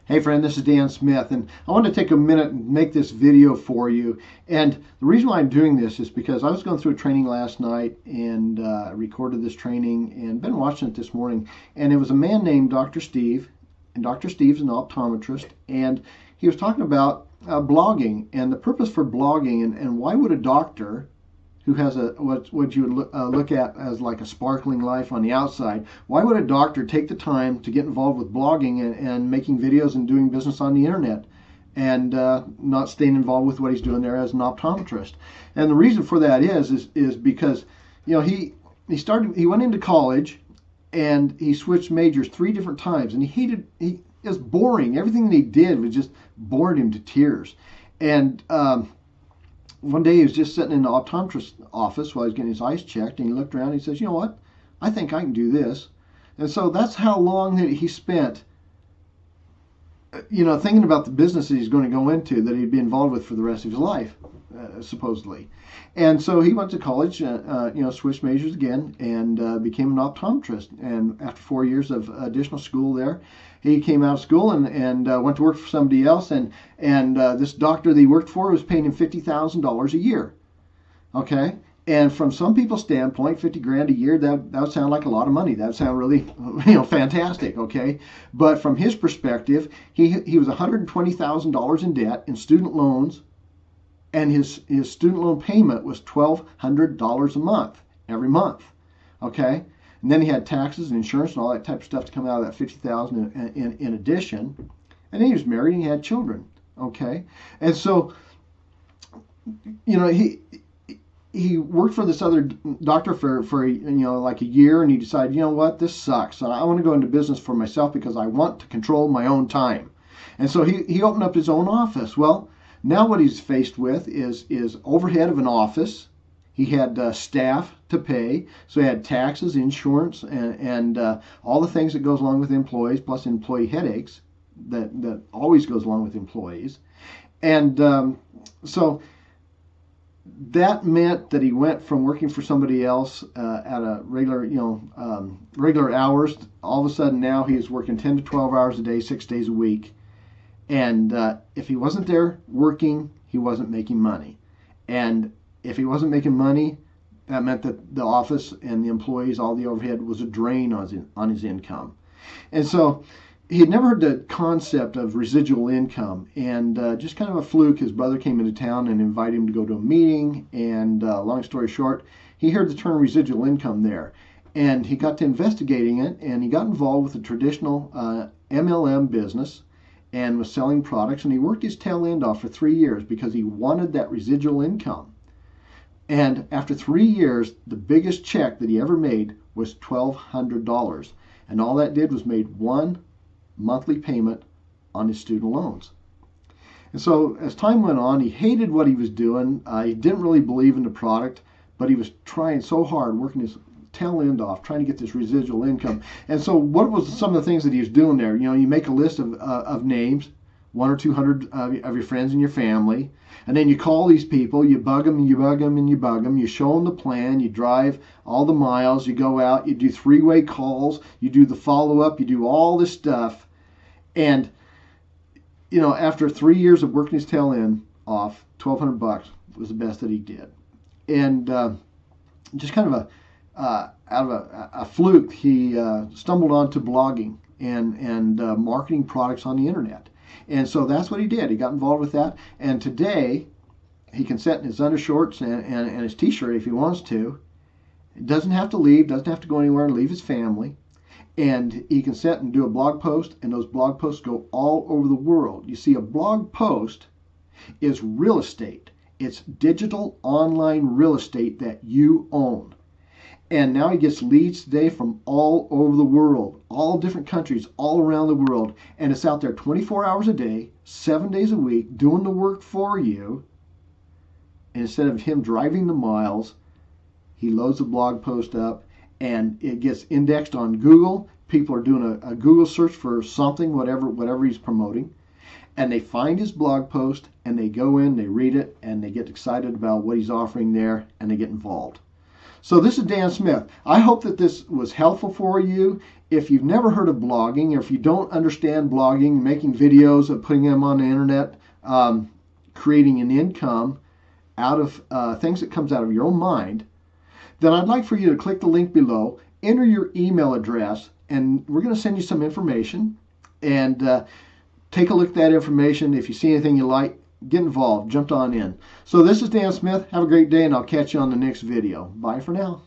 Hey friend, this is Dan Smith, and I want to take a minute and make this video for you. And the reason why I'm doing this is because I was going through a training last night and recorded this training and been watching it this morning. And it was a man named Dr. Steve, and Dr. Steve's an optometrist, and he was talking about blogging and the purpose for blogging and why would a doctor who has what you would look at as like a sparkling life on the outside, why would a doctor take the time to get involved with blogging and making videos and doing business on the internet and not staying involved with what he's doing there as an optometrist? And the reason for that is because he went into college and he switched majors 3 different times, and it was boring. Everything that he did was just bored him to tears. And one day he was just sitting in the optometrist's office while he was getting his eyes checked, and he looked around and he says, you know what, I think I can do this. And so that's how long that he spent thinking about the business that he's going to go into, that he'd be involved with for the rest of his life, supposedly. And so he went to college, switched majors again, and became an optometrist. And after 4 years of additional school there, he came out of school and went to work for somebody else. And this doctor that he worked for was paying him $50,000 a year. Okay? And from some people's standpoint, 50 grand a year, that would sound like a lot of money. That would sound really, fantastic, okay? But from his perspective, he was $120,000 in debt in student loans, and his student loan payment was $1,200 a month, every month, okay? And then he had taxes and insurance and all that type of stuff to come out of that $50,000 in addition. And then he was married and he had children, okay? And so, he worked for this other doctor for like a year, and he decided, what, this sucks. I want to go into business for myself because I want to control my own time. And so he opened up his own office. Well, now what he's faced with is overhead of an office. He had staff to pay, so he had taxes, insurance, and all the things that goes along with employees, plus employee headaches that always goes along with employees. And so that meant that he went from working for somebody else at a regular hours. All of a sudden now he's working 10 to 12 hours a day, 6 days a week. And if he wasn't there working, he wasn't making money. And if he wasn't making money, that meant that the office and the employees, all the overhead, was a drain on his income. And so he had never heard the concept of residual income, and just kind of a fluke, his brother came into town and invited him to go to a meeting, and long story short, he heard the term residual income there, and he got to investigating it, and he got involved with the traditional MLM business and was selling products, and he worked his tail end off for 3 years because he wanted that residual income. And after 3 years, the biggest check that he ever made was $1,200, and all that did was made one monthly payment on his student loans. And so as time went on, he hated what he was doing. He didn't really believe in the product, but he was trying so hard, working his tail end off, trying to get this residual income. And so what was some of the things that he was doing there? You make a list of names, 100 or 200 of your friends and your family, and then you call these people, you bug them and you bug them and you bug them, you show them the plan, you drive all the miles, you go out, you do 3-way calls, you do the follow-up, you do all this stuff. And after 3 years of working his tail end off, $1,200 was the best that he did. And just kind of out of a fluke, he stumbled onto blogging and marketing products on the internet. And so that's what he did. He got involved with that. And today, he can sit in his undershorts and his t-shirt if he wants to. He doesn't have to leave, doesn't have to go anywhere and leave his family. And he can sit and do a blog post, and those blog posts go all over the world. You see, a blog post is real estate. It's digital online real estate that you own. And now he gets leads today from all over the world, all different countries, all around the world. And it's out there 24 hours a day, 7 days a week, doing the work for you. And instead of him driving the miles, he loads the blog post up, and it gets indexed on Google. People are doing a Google search for something, whatever he's promoting. And they find his blog post, and they go in, they read it, and they get excited about what he's offering there, and they get involved. So this is Dan Smith. I hope that this was helpful for you. If you've never heard of blogging, or if you don't understand blogging, making videos and putting them on the internet, creating an income out of things that comes out of your own mind, then I'd like for you to click the link below, enter your email address, and we're going to send you some information. And take a look at that information. If you see anything you like, get involved, jump on in. So this is Dan Smith. Have a great day, and I'll catch you on the next video. Bye for now.